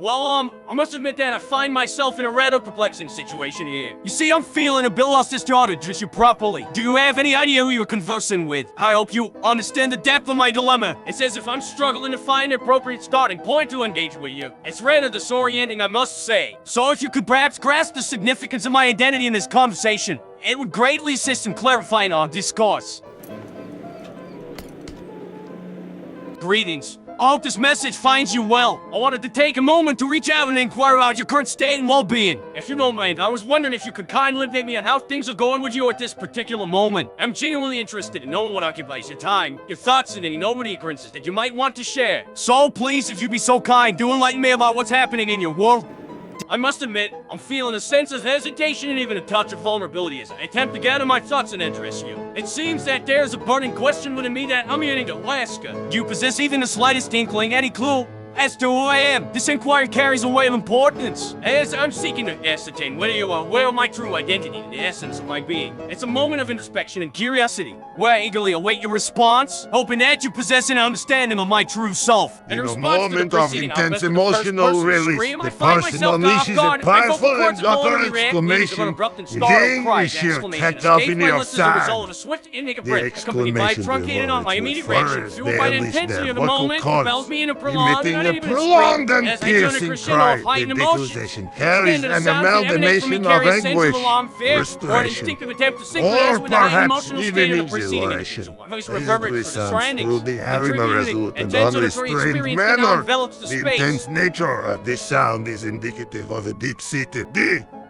Well, I must admit that I find myself in a rather perplexing situation here. You see, I'm feeling a bit lost as to how to address you properly. Do you have any idea who you're conversing with? I hope you understand the depth of my dilemma. It's as if I'm struggling to find an appropriate starting point to engage with you. It's rather disorienting, I must say. So if you could perhaps grasp the significance of my identity in this conversation, it would greatly assist in clarifying our discourse. Greetings. I hope this message finds you well. I wanted to take a moment to reach out and inquire about your current state and well-being. If you don't mind, I was wondering if you could kindly update me on how things are going with you at this particular moment. I'm genuinely interested in knowing what occupies your time, your thoughts, and any notable occurrences that you might want to share. So please, if you'd be so kind, do enlighten me about what's happening in your world. I must admit, I'm feeling a sense of hesitation and even a touch of vulnerability as I attempt to gather my thoughts and address you. It seems that there's a burning question within me that I'm yearning to ask. Do you possess even the slightest inkling, any clue as to who I am? This inquiry carries a weight of importance, as I'm seeking to ascertain whether you are aware of my true identity and the essence of my being. It's a moment of introspection and curiosity, where I eagerly await your response, hoping that you possess an understanding of my true self. In a moment of intense emotional release, the person unleashes a powerful and utter exclamation in the English here, catch up in your sound. The exclamation refers the vocal cords, emitting a prolonged and piercing cry. The decusation carries an amalgamation of anguish, frustration, or perhaps even exhilaration. As it resounds through the resolute and unrestrained manner, the intense nature of this sound is indicative of a deep-seated,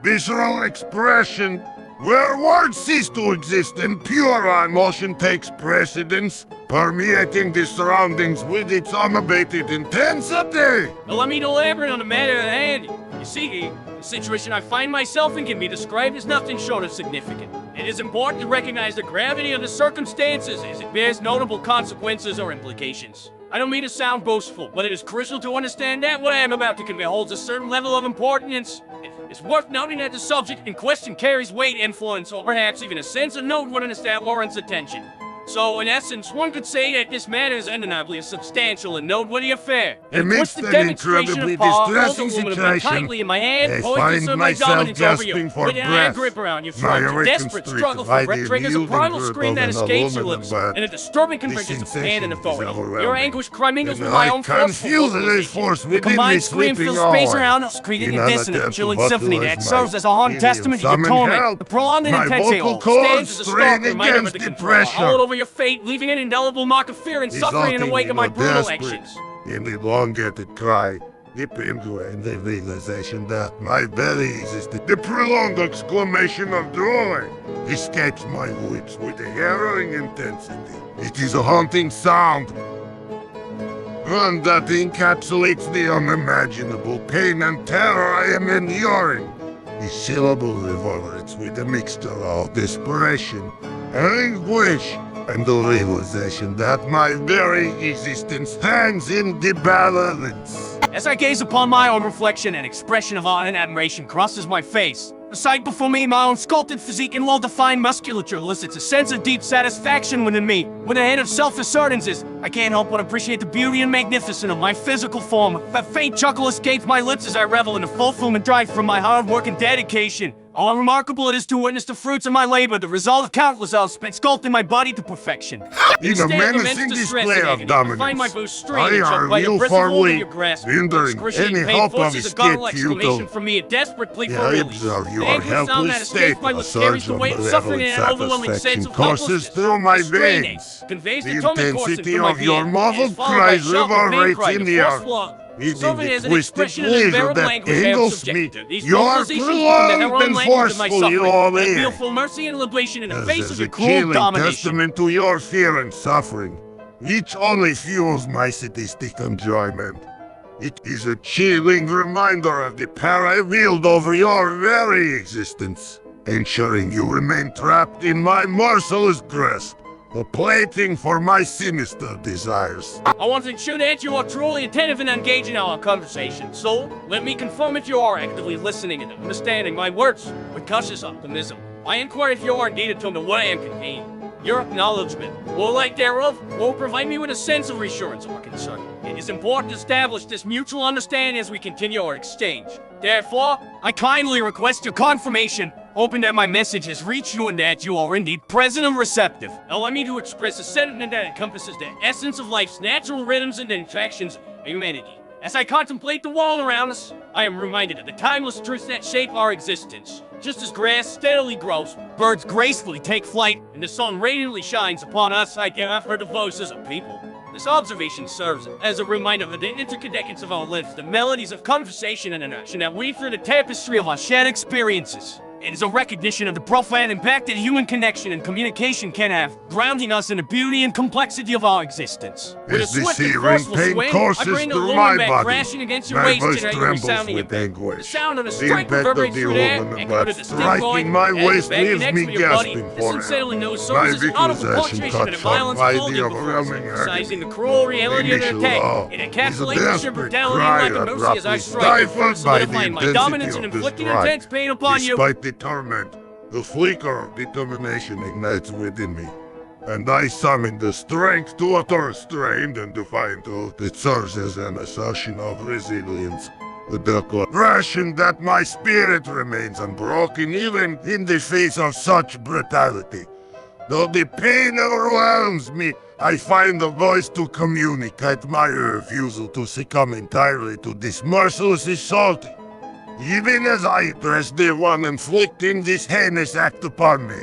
visceral expression where words cease to exist and pure emotion takes precedence, permeating the surroundings with its unabated intensity. Allow me to elaborate on the matter at hand. You see, the situation I find myself in can be described as nothing short of significant. It is important to recognize the gravity of the circumstances as it bears notable consequences or implications. I don't mean to sound boastful, but it is crucial to understand that what I am about to convey holds a certain level of importance. It's worth noting that the subject in question carries weight, influence, or perhaps even a sense of noteworthiness that warrants attention. So, in essence, one could say that this matter is undeniably a substantial and noteworthy affair. Amidst an incredibly distressing situation, I find myself gasping for breath. My awakened streak of idea yielding verbal and aluminum, but and a disturbing convergence of pain and authority. Your anguish mingles with and my I own can feel the force within me sleeping space on. around us, creating In a an dissonant, attempt to chilling symphony that vocalize serves my as a haunting testament to your summon torment. help, The prolonged and my intensity vocal stands as a strain stark reminder of against the the control all pressure, over your fate, leaving an indelible mark of fear and suffering in the wake of my brutal actions. In the elongated cry, deep into the realization that my very existence, the prolonged exclamation of joy, escapes my lips with a harrowing intensity. It is a haunting sound, one that encapsulates the unimaginable pain and terror I am enduring. The syllable reverberates with a mixture of desperation, anguish, and the realization that my very existence hangs in the balance. As I gaze upon my own reflection, an expression of awe and admiration crosses my face. The sight before me, my own sculpted physique and well-defined musculature elicits a sense of deep satisfaction within me. With a hint of self-assurances, I can't help but appreciate the beauty and magnificence of my physical form. A faint chuckle escapes my lips as I revel in the fulfillment drive from my hard work and dedication. How remarkable it is to witness the fruits of my labor, the result of countless hours spent sculpting my body to perfection. In a menacing display of dominance, I are real far away, hindering any hope of escape futile. From me, a desperate plea Yeah, for I release. observe The your anguish sound that helpless state. escapes my A lips surge carries the of weight of suffering malevolent and an overwhelming sense satisfaction of courses hopelessness. through my The strain veins. conveys The the torment coursing intensity through my of your being, muffled is followed by a cries shout of pain reverberates cry in to the force air. flow. Within Serving the as an twisted expression of the pleasure unbearable that anguish I am engulfs subjected me, to. These your vocalizations become the prolonged herald and language of my forceful suffering. I yawning feel full mercy and liberation in the face of is your a cruel chilling domination. testament to your fear and suffering, which only fuels my sadistic enjoyment. It is a chilling reminder of the power I wield over your very existence, ensuring you remain trapped in my merciless grasp, a plaything for my sinister desires. I want to ensure that you are truly attentive and engaging in our conversation, so let me confirm if you are actively listening and understanding my words with cautious optimism. I inquire if you are indeed attuned to what I am conveying. Your acknowledgement, or lack thereof, will provide me with a sense of reassurance or concern. It is important to establish this mutual understanding as we continue our exchange. Therefore, I kindly request your confirmation, hoping that my message has reached you and that you are indeed present and receptive. Allow me to express a sentiment that encompasses the essence of life's natural rhythms and interactions of humanity. As I contemplate the world around us, I am reminded of the timeless truths that shape our existence. Just as grass steadily grows, birds gracefully take flight, and the sun radiantly shines upon us, I cannot hear the voices of people. This observation serves as a reminder of the interconnections of our lives, the melodies of conversation and interaction that weave through the tapestry of our shared experiences. It is a recognition of the profound impact that human connection and communication can have, grounding us in the beauty and complexity of our existence. With a swift and forceful swing, I bring the aluminum back crashing against your waist and a resounding impact. The sound of the strike reverberates through the air, echoing to the distinct void, my waist back leaves connects me with your body. gasping This for unsettling air. noise My serves as audible visualization punctuation of the violence cuts unfolding off before us, ideal emphasizing the cruel reality of their attack. It encapsulates your brutality and like a mercy as I strike, solidifying my dominance and inflicting intense pain upon you. Despite the torment, the flicker of determination ignites within me, and I summon the strength to utter a strained and defiant oath that serves as an assertion of resilience. The declaration that my spirit remains unbroken even in the face of such brutality. Though the pain overwhelms me, I find the voice to communicate my refusal to succumb entirely to this merciless assault. Even as I press the one inflicting this heinous act upon me.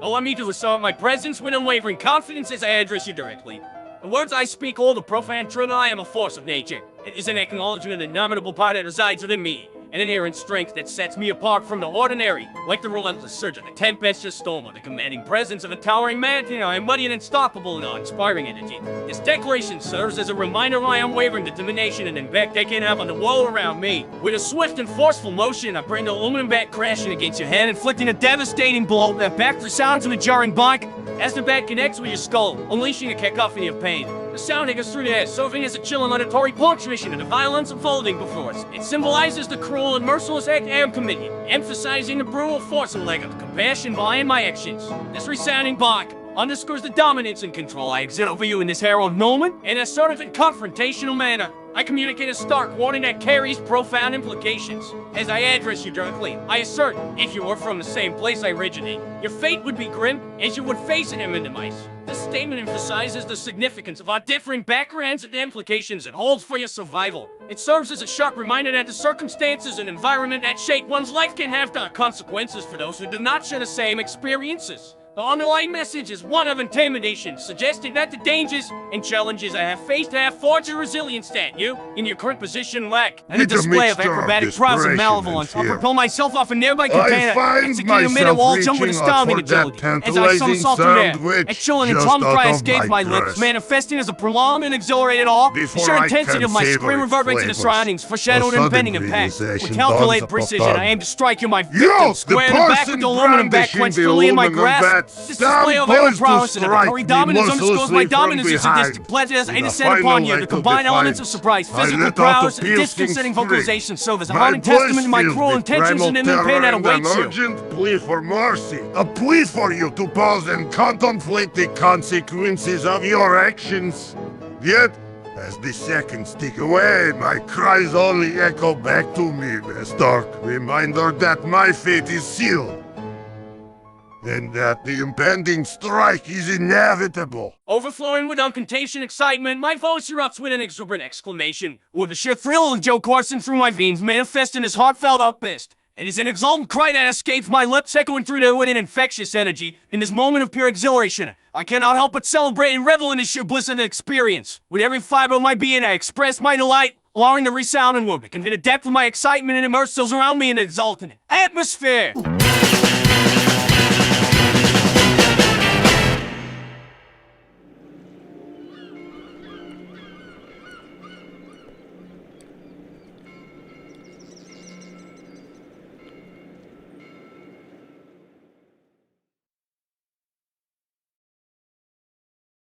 Allow me to assert my presence with unwavering confidence as I address you directly. The words I speak hold a profound truth that I am a force of nature. It is an acknowledgement of the indomitable power that resides within me, an inherent strength that sets me apart from the ordinary, like the relentless surge of a tempestuous storm or the commanding presence of a towering mountain. I embody an unstoppable and awe-inspiring energy. This declaration serves as a reminder of my unwavering determination and impact I can have on the world around me. With a swift and forceful motion, I bring the aluminum bat crashing against your head, inflicting a devastating blow that back resounds in a jarring bonk as the bat connects with your skull, unleashing a cacophony of pain. The sound echoes through the air, serving as a chill and auditory punctuation of the violence unfolding before us. It symbolizes the cruel and merciless act I am committing, emphasizing the brutal force and lack of compassion behind my actions. This resounding bark underscores the dominance and control I exert over you in this herald moment. In a sort of confrontational manner, I communicate a stark warning that carries profound implications. As I address you directly, I assert, if you were from the same place I originate, your fate would be grim as you would face an imminent demise. This statement emphasizes the significance of our differing backgrounds and the implications it holds for your survival. It serves as a sharp reminder that the circumstances and environment that shape one's life can have dark consequences for those who do not share the same experiences. The underlying message is one of intimidation, suggesting that the dangers and challenges I have faced have forged a resilience that you, in your current position, lack. And a display of acrobatic prowess and malevolence, I'll propel myself off a nearby container, executing a minute wall jump with astounding agility, as I somersault through there, a chilling and tongue cry escapes my lips, manifesting as a prolonged and exhilarated awe. The sheer intensity of my scream reverberates in the surroundings, foreshadowed impending impact. With calculated precision, I aim to strike you my victim square in the back with the aluminum back quenched fully in my grasp. This display of air prowess and auditory dominance underscores my dominance and sadistic pleasures I descend upon you. The combined elements of surprise, physical prowess, and distance-setting vocalization serve as a haunting testament to my cruel intentions and in the pain that awaits you. An urgent plea for mercy, a plea for you to pause and contemplate the consequences of your actions. Yet, as the seconds tick away, my cries only echo back to me, a stark reminder that my fate is sealed. And that the impending strike is inevitable. Overflowing with uncontained excitement, my voice erupts with an exuberant exclamation, with the sheer thrill of Joe coursing through my veins, manifest in his heartfelt outburst. It is an exultant cry that escapes my lips, echoing through the with an infectious energy. In this moment of pure exhilaration, I cannot help but celebrate and revel in this sheer bliss and experience. With every fiber of my being, I express my delight, allowing the resound and wood to convey the depth of my excitement and immerse those around me in an exultant atmosphere.